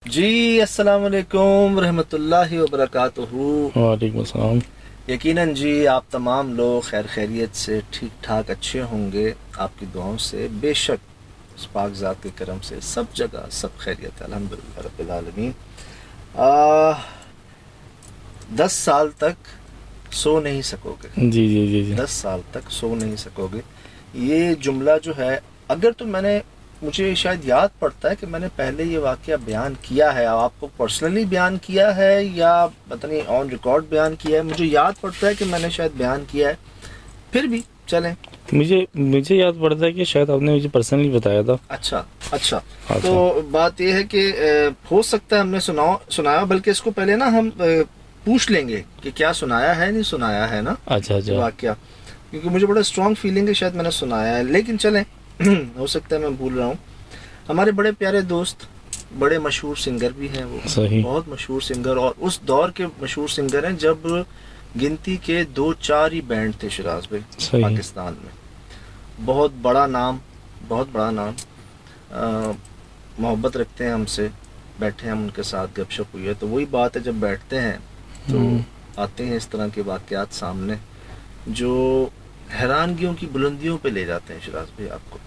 جی السلام علیکم ورحمۃ اللہ وبرکاتہ۔ وعلیکم السلام۔ یقیناً جی آپ تمام لوگ خیر خیریت سے ٹھیک ٹھاک اچھے ہوں گے، آپ کی دعاؤں سے بے شک اس پاک ذات کے کرم سے سب جگہ سب خیریت ہے، الحمدللہ رب العالمین۔ 10 سال تک سو نہیں سکو گے، جی جی جی جی 10 سال تک سو نہیں سکو گے، یہ جملہ جو ہے اگر تو مجھے شاید یاد پڑتا ہے کہ میں نے پہلے یہ واقعہ بیان کیا ہے، آپ کو پرسنلی بیان کیا ہے یا پتہ نہیں آن ریکارڈ بیان کیا ہے، مجھے یاد پڑتا ہے کہ میں نے شاید بیان کیا ہے، پھر بھی چلیں۔ مجھے یاد پڑتا ہے کہ شاید آپ نے مجھے پرسنلی بتایا تھا۔ اچھا تو بات یہ ہے کہ ہو سکتا ہے ہم نے سنایا، بلکہ اس کو پہلے نا ہم پوچھ لیں گے کہ کیا سنایا ہے نہیں سنایا ہے نا اچھا واقعہ، کیونکہ مجھے بڑا اسٹرانگ فیلنگ ہے شاید میں نے سنایا ہے، لیکن چلیں ہو سکتا ہے میں بھول رہا ہوں۔ ہمارے بڑے پیارے دوست بڑے مشہور سنگر بھی ہیں، وہ صحیح بہت مشہور سنگر، اور اس دور کے مشہور سنگر ہیں جب گنتی کے 2-4 ہی بینڈ تھے شراز بھائی صحیح پاکستان میں۔ بہت بڑا نام محبت رکھتے ہیں ہم سے، بیٹھے ہم ان کے ساتھ گپ شپ ہوئی ہے تو وہی بات ہے، جب بیٹھتے ہیں تو آتے ہیں اس طرح کے واقعات سامنے جو حیرانگیوں کی بلندیوں پہ لے جاتے ہیں شراز بھائی آپ کو۔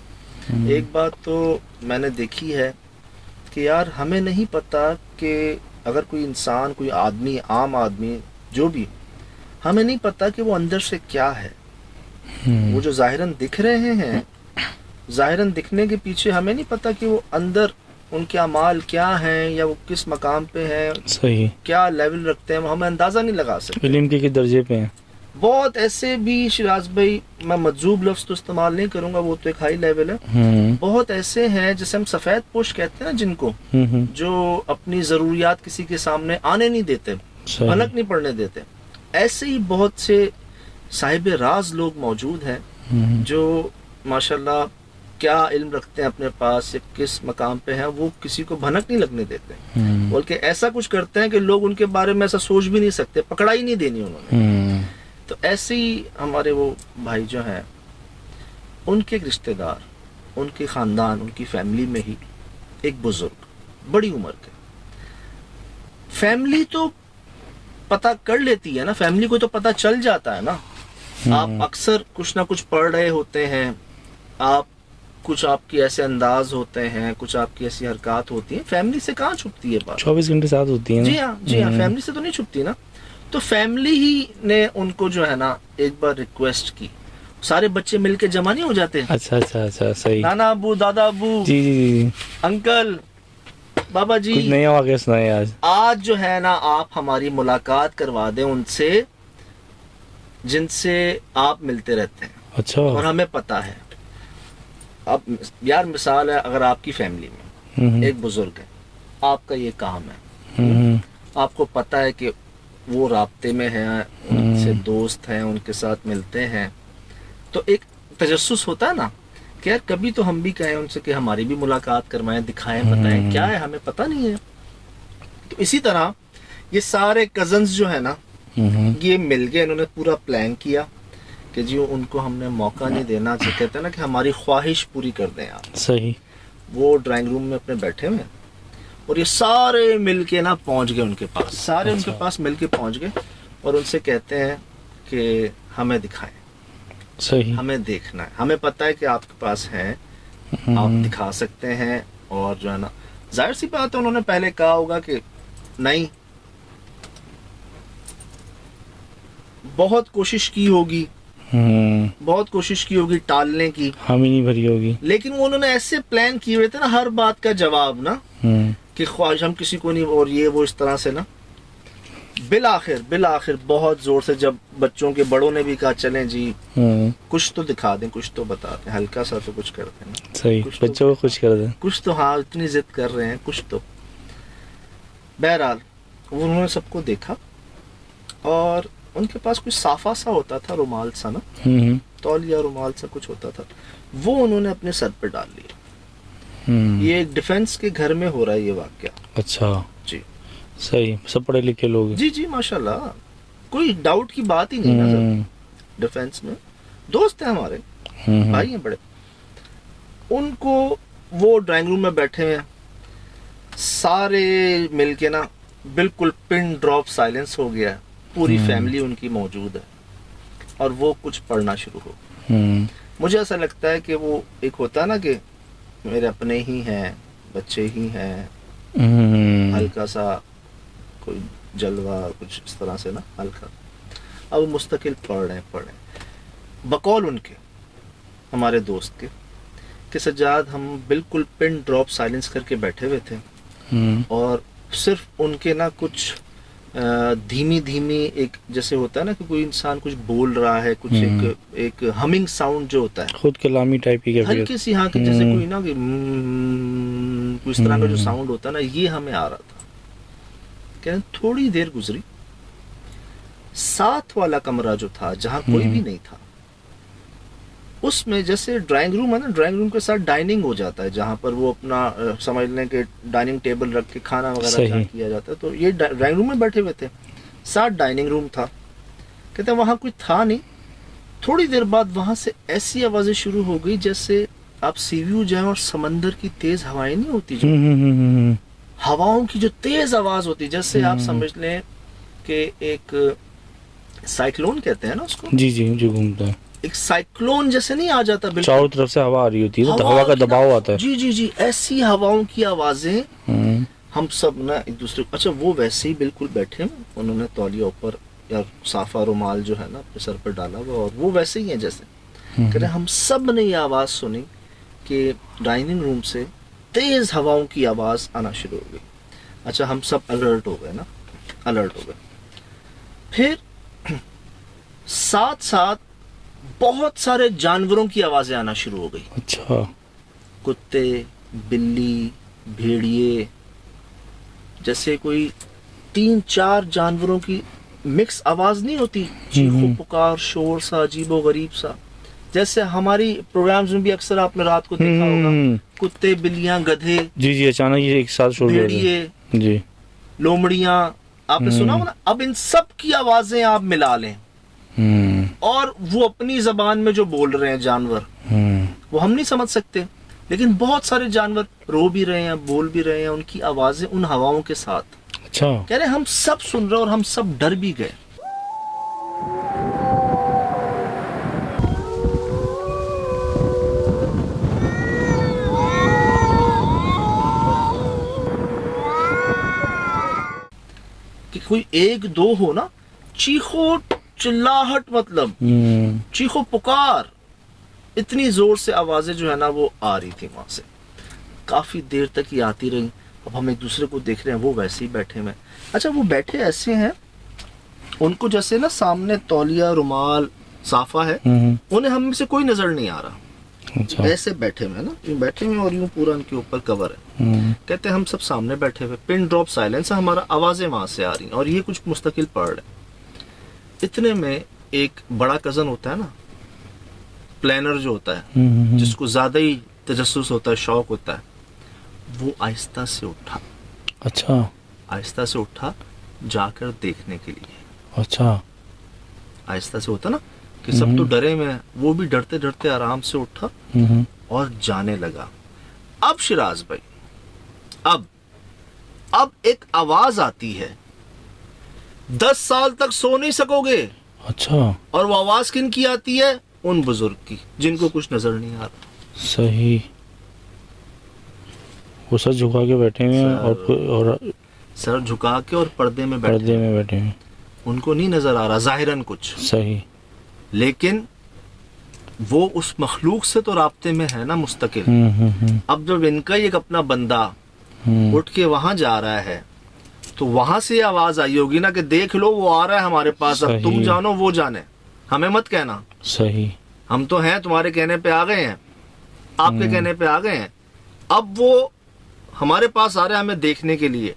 ایک بات تو میں نے دیکھی ہے کہ یار ہمیں نہیں پتا کہ اگر کوئی انسان، کوئی آدمی، عام آدمی جو بھی، ہمیں نہیں پتا کہ وہ اندر سے کیا ہے۔ وہ جو ظاہراً دکھ رہے ہیں، ظاہراً دکھنے کے پیچھے ہمیں نہیں پتا کہ وہ اندر ان کے اعمال کیا ہیں یا وہ کس مقام پہ ہیں، صحیح کیا لیول رکھتے ہیں، وہ ہمیں اندازہ نہیں لگا سکتے۔ علم کے درجے پہ ہیں۔ بہت ایسے بھی شراز بھائی، میں مجذوب لفظ تو استعمال نہیں کروں گا، وہ تو ایک ہائی لیول ہے، بہت ایسے ہیں جیسے ہم سفید پوش کہتے ہیں نا جن کو، جو اپنی ضروریات کسی کے سامنے آنے نہیں دیتے، بھنک نہیں پڑنے دیتے، ایسے ہی بہت سے صاحب راز لوگ موجود ہیں جو ماشاءاللہ کیا علم رکھتے ہیں اپنے پاس، کس مقام پہ ہیں، وہ کسی کو بھنک نہیں لگنے دیتے، بلکہ ایسا کچھ کرتے ہیں کہ لوگ ان کے بارے میں ایسا سوچ بھی نہیں سکتے، پکڑا ہی نہیں دینی انہوں نے۔ تو ایسے ہی ہمارے وہ بھائی جو ہیں، ان کے رشتہ دار، ان کے خاندان، ان کی فیملی میں ہی ایک بزرگ بڑی عمر کے، فیملی تو پتہ کر لیتی ہے نا، فیملی کو تو پتہ چل جاتا ہے نا۔ آپ اکثر کچھ نہ کچھ پڑھ رہے ہوتے ہیں، کچھ آپ کے ایسے انداز ہوتے ہیں، کچھ آپ کی ایسی حرکات ہوتی ہیں، فیملی سے کہاں چھپتی ہے بات، 24 گھنٹے ساتھ ہوتی ہیں۔ جی ہاں فیملی سے تو نہیں چھپتی نا۔ تو فیملی ہی نے ان کو جو ہے نا ایک بار ریکویسٹ کی، سارے بچے مل کے جمع نہیں ہو جاتے، اچھا صحیح، نانا ابو، دادا ابو، جی جی جی، انکل، بابا جی، کچھ نیا واقعہ سنائے آج جو ہے نا آپ ہماری ملاقات کروا دیں ان سے جن سے آپ ملتے رہتے ہیں، اچھا، اور ہمیں پتا ہے۔ اب یار مثال ہے، اگر آپ کی فیملی میں ایک بزرگ ہے، آپ کا یہ کام ہے، آپ کو پتا ہے کہ وہ رابطے میں ہیں، ان سے دوست ہیں، ان کے ساتھ ملتے ہیں، تو ایک تجسس ہوتا ہے نا کہ یار کبھی تو ہم بھی کہیں ان سے کہ ہماری بھی ملاقات کروائیں، دکھائیں، بتائیں کیا ہے، ہمیں پتہ نہیں ہے۔ تو اسی طرح یہ سارے کزنز جو ہے نا، یہ مل گئے، انہوں نے پورا پلان کیا کہ جی ان کو ہم نے موقع نہیں دینا، جو کہتے ہیں نا کہ ہماری خواہش پوری کر دیں آپ۔ صحیح، وہ ڈرائنگ روم میں اپنے بیٹھے ہوئے ہیں، اور یہ سارے مل کے نا پہنچ گئے ان کے پاس، سارے ان کے پاس مل کے پہنچ گئے، اور ان سے کہتے ہیں کہ ہمیں دکھائیں، صحیح، ہمیں دیکھنا ہے، ہمیں پتہ ہے کہ آپ کے پاس ہیں، آپ دکھا سکتے ہیں، اور جو ہے نا ظاہر سی بات ہے انہوں نے پہلے کہا ہوگا کہ نہیں، بہت کوشش کی ہوگی، بہت کوشش کی ہوگی ٹالنے کی، ہم ہی نہیں بھری ہوگی، لیکن وہ انہوں نے ایسے پلان کیے ہوئے تھے نا، ہر بات کا جواب نا، کہ خواہش ہم کسی کو نہیں، اور یہ وہ اس طرح سے نا، بالآخر بہت زور سے جب بچوں کے بڑوں نے بھی کہا چلیں جی کچھ تو دکھا دیں، کچھ تو بتا دیں، ہلکا سا تو کچھ کر دیں نا، صحیح، بچوں کو خوش کر دیں، کچھ تو، ہاں اتنی ضد کر رہے ہیں، کچھ تو۔ بہرحال انہوں نے سب کو دیکھا، اور ان کے پاس کچھ صافہ سا ہوتا تھا، رومال سا نا، تولیہ رومال سا کچھ ہوتا تھا، وہ انہوں نے اپنے سر پہ ڈال لیا۔ یہ ایک ڈیفنس کے گھر میں ہو رہا ہے یہ واقعہ۔ اچھا، جی صحیح، سب پڑھے لکھے لوگ، جی ماشاءاللہ، کوئی ڈاؤٹ کی بات ہی نہیں نا، ڈیفنس میں دوست ہیں ہمارے، بھائی ہیں بڑے، ان کو وہ ڈرائنگ روم میں بیٹھے ہیں، سارے مل کے نا بالکل پن ڈراپ سائلنس ہو گیا, پوری فیملی ان کی موجود ہے, اور وہ کچھ پڑھنا شروع ہو. مجھے ایسا لگتا ہے کہ وہ ایک ہوتا ہے نا کہ میرے اپنے ہی ہیں, بچے ہی ہیں, ہلکا سا کوئی جلوہ کچھ اس طرح سے نا ہلکا, اب وہ مستقل پڑھ رہے ہیں بقول ان کے ہمارے دوست کے کہ سجاد ہم بالکل پن ڈراپ سائلنس کر کے بیٹھے ہوئے تھے, اور صرف ان کے نا کچھ دھیمی دھیمی ایک جیسے ہوتا ہے نا کہ کوئی انسان کچھ بول رہا ہے, کچھ ایک ہمنگ ساؤنڈ جو ہوتا ہے خود کلامی ٹائپ کی ہلکی سی, ہاں کہ جیسے کوئی نا کہ کوئی اس طرح کا جو ساؤنڈ ہوتا ہے نا, یہ ہمیں آ رہا تھا. کہ تھوڑی دیر گزری, ساتھ والا کمرہ جو تھا جہاں کوئی بھی نہیں تھا, اس میں جیسے ڈرائنگ روم ہے نا, ڈرائنگ روم کے ساتھ ڈائننگ ہو جاتا ہے جہاں پر وہ اپنا سمجھ لیں کہ ڈائننگ ٹیبل رکھ کے کھانا وغیرہ جہاں کیا جاتا ہے, تو یہ ڈرائنگ روم میں بیٹھے ہوئے تھے, ساتھ ڈائننگ روم تھا. کہتے ہیں وہاں کوئی تھا نہیں. تھوڑی دیر بعد وہاں سے ایسی آوازیں شروع ہو گئی جیسے آپ سی ویو جائیں اور سمندر کی تیز ہوائیں نہیں ہوتی, جو ہواؤں کی جو تیز آواز ہوتی, جیسے آپ سمجھ لیں کہ ایک سائیکلون کہتے ہیں نا اس کو, جی جی جو گھومتا ہے, ایک سائیکلون جیسے نہیں آ جاتا بالکل چاروں طرف سے ہوا آ رہی ہوتی ہے, ہوا کا دباؤ آتا ہے. جی جی جی, ایسی ہواؤں کی آوازیں. ہم سب نا ایک دوسرے کو, اچھا وہ ویسے ہی بالکل بیٹھے ہیں, انہوں نے تولیہ اوپر یا صافہ رومال جو ہے نا اپنے سر پر ڈالا ہوا, اور وہ ویسے ہی ہیں جیسے. کہ ہم سب نے یہ آواز سنی کہ ڈائننگ روم سے تیز ہواؤں کی آواز آنا شروع ہو گئی. اچھا ہم سب الرٹ ہو گئے نا, الرٹ ہو گئے. پھر ساتھ ساتھ بہت سارے جانوروں کی آوازیں آنا شروع ہو گئی. اچھا, کتے, بلی, بھیڑیے, جیسے کوئی 3-4 جانوروں کی مکس آواز نہیں ہوتی, چیخو پکار, شور سا عجیب و غریب سا, جیسے ہماری پروگرامز میں بھی اکثر آپ نے رات کو دیکھا ہوگا, کتے, بلیاں, گدھے, جی جی اچانک یہ ایک ساتھ شروع ہو گئے, بھیڑیے, جی لومڑیاں, آپ نے سنا ہوگا نا. اب ان سب کی آوازیں آپ ملا لیں, اور وہ اپنی زبان میں جو بول رہے ہیں جانور, وہ ہم نہیں سمجھ سکتے, لیکن بہت سارے جانور رو بھی رہے ہیں, بول بھی رہے ہیں, ان کی آوازیں ان ہواؤں کے ساتھ. اچھا, کہہ رہے ہم سب سن رہے اور ہم سب ڈر بھی گئے. کہ کوئی 1-2 ہو نا, چیخو چلاہٹ, مطلب چیخو پکار, اتنی زور سے آوازیں جو ہے نا وہ آ رہی تھی وہاں سے. کافی دیر تک یہ آتی رہی. اب ہم ایک دوسرے کو دیکھ رہے ہیں, وہ ویسے ہی بیٹھے ہوئے. اچھا وہ بیٹھے ایسے ہیں, ان کو جیسے نا سامنے تولیہ, رومال, صافہ ہے, انہیں ہم میں سے کوئی نظر نہیں آ رہا. ایسے بیٹھے ہوئے نا, یوں بیٹھے ہوئے اور یوں پورا ان کے اوپر کور ہے. کہتے ہیں ہم سب سامنے بیٹھے ہوئے, پن ڈراپ سائلنس ہے, ہمارا آوازیں وہاں سے آ رہی ہیں, اور یہ کچھ مستقل پڑھ رہے ہیں. اتنے میں ایک بڑا کزن ہوتا ہے نا, پلانر جو ہوتا ہے, جس کو زیادہ ہی تجسس ہوتا ہے, شوق ہوتا ہے, وہ آہستہ سے اٹھا. اچھا, آہستہ سے اٹھا جا کر دیکھنے کے لیے. اچھا, آہستہ سے ہوتا نا کہ سب تو ڈرے میں, وہ بھی ڈرتے ڈرتے آرام سے اٹھا اور جانے لگا. اب شراز بھائی, اب ایک آواز آتی ہے, 10 سال تک سو نہیں سکو گے. اچھا, اور وہ آواز کن کی آتی ہے؟ ان بزرگ کی, جن کو کچھ نظر نہیں آ رہا. صحیح, وہ سر جھکا کے بیٹھے ہوئے ہیں, اور سر جھکا کے اور پردے میں پردے میں بیٹھے ہیں, ان کو نہیں نظر آ رہا ظاہراً کچھ. صحیح, لیکن وہ اس مخلوق سے تو رابطے میں ہے نا مستقل. اب جب ان کا ایک اپنا بندہ اٹھ کے وہاں جا رہا ہے, تو وہاں سے یہ آواز آئی ہوگی نا کہ دیکھ لو وہ آ رہا ہے ہمارے پاس, اب تم جانو وہ جانے, ہمیں مت کہنا. صحیح, ہم تو ہیں تمہارے کہنے پہ آ گئے ہیں, آپ کے کہنے پہ آ گئے ہیں, اب وہ ہمارے پاس آ رہے ہیں ہمیں دیکھنے کے لیے,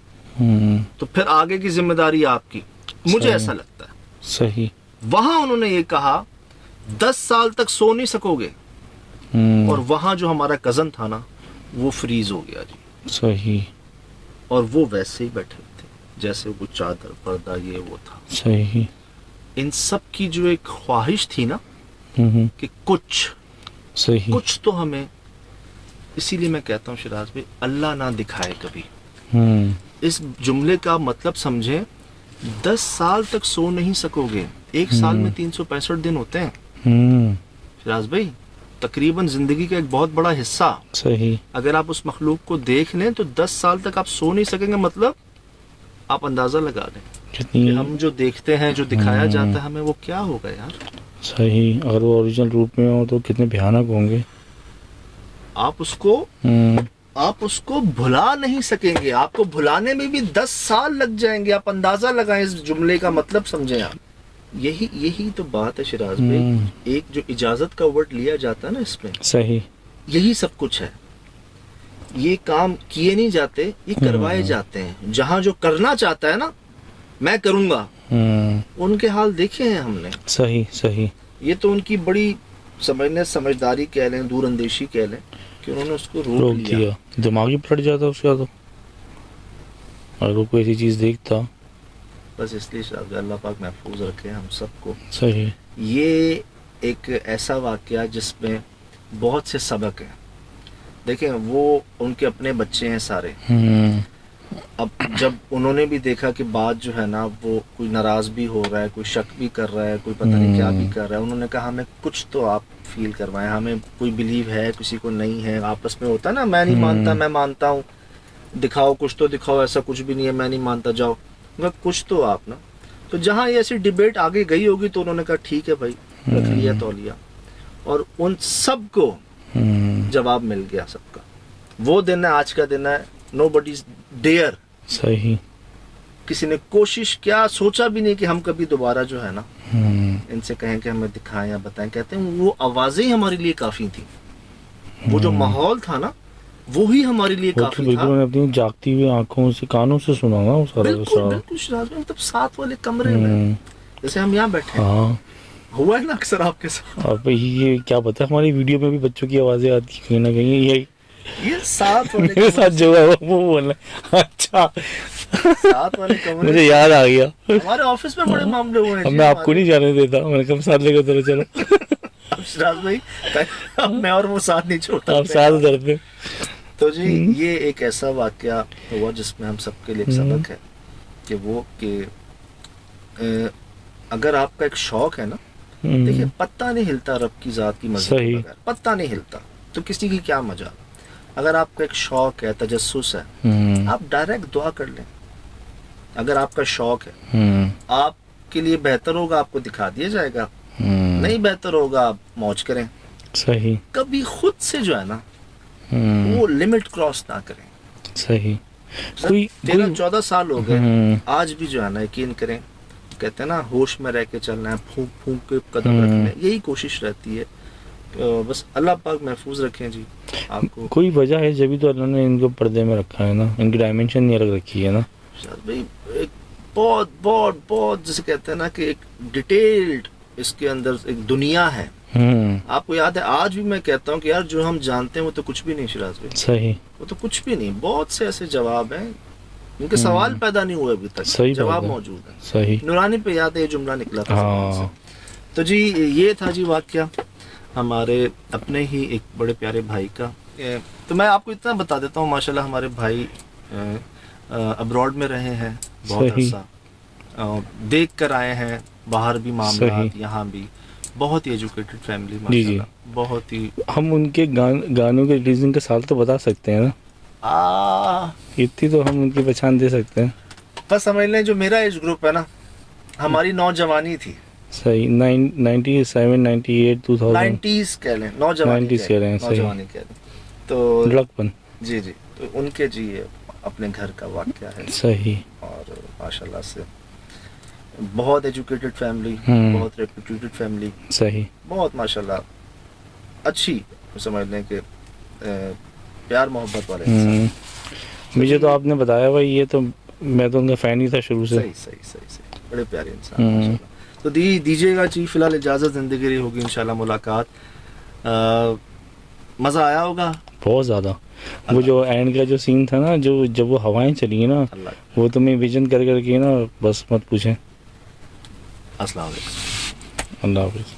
تو پھر آگے کی ذمہ داری آپ کی. مجھے ایسا لگتا ہے. صحیح, وہاں انہوں نے یہ کہا 10 سال تک سو نہیں سکو گے, اور وہاں جو ہمارا کزن تھا نا وہ فریز ہو گیا جی. صحیح, اور وہ ویسے ہی بیٹھے تھے جیسے وہ چادر, پردہ, یہ وہ تھا. صحیح, ان سب کی جو ایک خواہش تھی نا کہ کچھ تو ہمیں, اسی لیے میں کہتا ہوں شراز بھائی, اللہ نہ دکھائے کبھی, اس جملے کا مطلب سمجھیں، 10 سال تک سو نہیں سکو گے. ایک سال میں 365 دن ہوتے ہیں شراز بھائی، تقریباً زندگی کا ایک بہت بڑا حصہ. صحیح. اگر آپ اس مخلوق کو دیکھ لیں تو 10 سال تک آپ سو نہیں سکیں گے. مطلب آپ اندازہ لگا لیں کہ ہم جو دیکھتے ہیں، جو دکھایا جاتا ہے ہمیں، وہ کیا ہوگا یار. صحیح. اگر وہ اوریجنل روپ میں ہو تو کتنے بھیانک ہوں گے. آپ اس کو بھلا نہیں سکیں گے. آپ کو بھلانے میں بھی 10 سال لگ جائیں گے. آپ اندازہ لگائیں اس جملے کا مطلب سمجھیں آپ. یہی تو بات ہے شراز بھائی. ایک جو اجازت کا ورڈ لیا جاتا ہے نا اس میں، صحیح، یہی سب کچھ ہے. یہ کام کیے نہیں جاتے، یہ کروائے جاتے ہیں. جہاں جو کرنا چاہتا ہے نا، میں کروں گا، ان کے حال دیکھے ہیں ہم نے. صحیح صحیح. یہ تو ان کی بڑی سمجھداری کہہ لیں، دور اندیشی کہہ لیں کہ انہوں نے اس کو روک لیا. دماغ ہی پلٹ جاتا اس کا تو، اگر وہ کوئی ایسی چیز دیکھتا. بس اس لیے شاید اللہ پاک محفوظ رکھے ہم سب کو. صحیح. یہ ایک ایسا واقعہ جس میں بہت سے سبق ہیں. دیکھیں، وہ ان کے اپنے بچے ہیں سارے. اب جب انہوں نے بھی دیکھا کہ بات جو ہے نا، وہ کوئی ناراض بھی ہو رہا ہے، کوئی شک بھی کر رہا ہے، کوئی پتہ نہیں کیا بھی کر رہا ہے، انہوں نے کہا ہمیں کچھ تو آپ فیل کروائیں. ہمیں کوئی بلیو ہے، کسی کو نہیں ہے. آپس میں ہوتا نا، میں نہیں مانتا، میں مانتا ہوں، دکھاؤ کچھ تو دکھاؤ. ایسا کچھ بھی نہیں ہے، میں نہیں مانتا، جاؤ کچھ تو آپ نا. تو جہاں یہ ایسی ڈیبیٹ آگے گئی ہوگی تو انہوں نے کہا ٹھیک ہے بھائی، رکھ لیا تولیہ. اور ان سب کو جواب مل گیا. سب کا وہ دن ہے، آج کا دن ہے. نو بڈیز ڈیئر. صحیح. کسی نے کوشش کیا، سوچا بھی نہیں کہ ہم کبھی دوبارہ جو ہے نا ان سے کہیں کہ ہمیں دکھائیں یا بتائیں. کہتے ہیں وہ آوازیں ہی ہمارے لیے کافی تھیں. وہ جو ماحول تھا نا، وہی ہمارے لیے کافی تھا. اپنی جاگتی ہوئی آنکھوں سے، کانوں سے سنا نا وہ سارا. بالکل شراز میں، مطلب ساتھ والے کمرے میں جیسے ہم یہاں بیٹھے ہیں، ہوا ہے نا اکثر آپ کے ساتھ. اب یہ کیا پتا، ہماری ویڈیو میں بھی بچوں کی آوازیں آتی کہیں نہ کہیں. یہ ساتھ والے میرے ساتھ جو ہے وہ بولنا. اچھا، ساتھ والے کمرے، مجھے یاد آ گیا. ہمارے آفس میں بڑے معاملے ہوئے ہیں. میں آپ کو نہیں جانے دیتا، میں نے کہا ساتھ لے کر چلو. اب شراز بھائی، میں اور وہ ساتھ نہیں چھوڑتا، آپ ساتھ ادھر پہ. تو جی یہ ایک ایسا واقعہ ہوا جس میں ہم سب کے لیے ایک سبق ہے کہ وہ کہ اگر آپ کا ایک شوق ہے نا، دیکھیں پتہ نہیں ہلتا رب کی ذات کی مرضی کے بغیر. پتہ نہیں ہلتا تو کسی کی کیا مجال. اگر آپ کا ایک شوق ہے، تجسس ہے، آپ ڈائریکٹ دعا کر لیں. اگر آپ کا شوق ہے، آپ کے لیے بہتر ہوگا آپ کو دکھا دیا جائے گا. نہیں بہتر ہوگا آپ موج کریں. صحیح. کبھی خود سے جو ہے نا وہ لمٹ کراس نہ کریں. صحیح. 13-14 سال ہو گئے، آج بھی جو ہے نا یقین کریں، کہتے ہیں نا ہوش میں رہ کے چلنا ہے، پھونک پھونک کے قدم رکھنا ہے. یہی کوشش رہتی ہے. بس اللہ پاک محفوظ رکھیں جی آپ کو. کوئی وجہ ہے جبھی تو اللہ نے ان کو پردے میں رکھا ہے نا، ان کی ڈائمینشن نہیں الگ رکھی ہے نا. بھائی ایک بہت بہت بہت جسے کہتے ہیں نا کہ ایک ڈیٹیلڈ اس کے اندر ایک دنیا ہے. آپ کو یاد ہے، آج بھی میں کہتا ہوں کہ یار جو ہم جانتے ہیں وہ تو کچھ بھی نہیں شراز بھائی. صحیح. وہ تو کچھ بھی نہیں. بہت سے ایسے جواب ہیں ان کے سوال پیدا نہیں ہوئے ابھی تک، جواب موجود ہے. صحیح. نورانی پہ یاد ہے یہ جملہ نکلا تھا. تو جی یہ تھا جی واقعہ ہمارے اپنے ہی ایک بڑے پیارے بھائی کا. تو میں آپ کو اتنا بتا دیتا ہوں، ماشاءاللہ ہمارے بھائی ابراڈ میں رہے ہیں بہت عرصہ، دیکھ کر آئے ہیں باہر بھی معاملات، یہاں بھی. بہت ہی ایجوکیٹڈ فیملی ماشاءاللہ. بہت ہی. ہم ان کے گانوں کے ریلیزنگ کا سال تو بتا سکتے ہیں نا، اتنی تو ہم ان کی پہچان دے سکتے ہیں. بس سمجھ لیں جو میرا ایج گروپ ہے نا، ہماری نوجوانی تھی. صحیح. 97 98 2000 90s کہہ لیں، نوجوانی کہہ لیں. تو لڑکپن. جی تو ان کے جی اپنے گھر کا واقعہ ہے. صحیح. اور ماشاءاللہ سے بہت ایجوکیٹڈ فیملی، بہت ریپیوٹیڈ فیملی. صحیح. بہت ماشاءاللہ اچھی، سمجھ لیں کہ پیار محبت والے انسان. مجھے تو آپ نے بتایا بھائی، یہ تو میں تو ان کا فین ہی تھا شروع سے. صحیح. بڑے پیارے انسان ماشاءاللہ. تو دیجیے گا جی فی الحال اجازت، زندگی رہی ہوگی انشاءاللہ ملاقات. مزہ آیا ہوگا بہت زیادہ. وہ جو اینڈ کا جو سین تھا نا، جو جب وہ ہوائیں چلی نا، وہ تو میں ویژن کر کے نا، بس مت پوچھیں. السلام علیکم. اللہ حافظ.